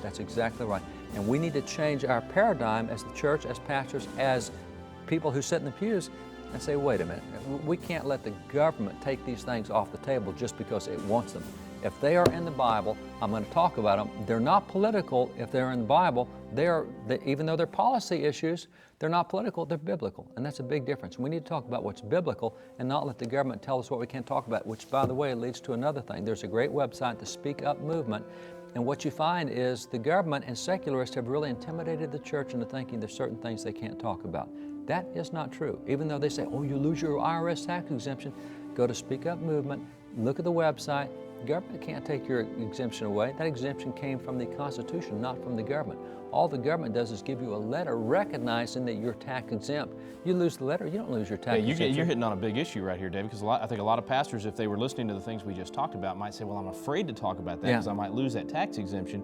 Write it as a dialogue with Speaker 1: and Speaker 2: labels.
Speaker 1: That's exactly right. And we need to change our paradigm as the church, as pastors, as people who sit in the pews and say, wait a minute, we can't let the government take these things off the table just because it wants them. If they are in the Bible, I'm going to talk about them. They're not political if they're in the Bible. Even though they're policy issues, they're not political, they're biblical. And that's a big difference. We need to talk about what's biblical and not let the government tell us what we can't talk about, which, by the way, leads to another thing. There's a great website, the Speak Up Movement. And what you find is the government and secularists have really intimidated the church into thinking there's certain things they can't talk about. That is not true. Even though they say, oh, you lose your IRS tax exemption, go to Speak Up Movement, look at the website. The government can't take your exemption away. That exemption came from the Constitution, not from the government. All the government does is give you a letter recognizing that you're tax exempt. You lose the letter, you don't lose your tax exemption.
Speaker 2: You're hitting on a big issue right here, David, because I think a lot of pastors, if they were listening to the things we just talked about, might say, well, I'm afraid to talk about that because I might lose that tax exemption.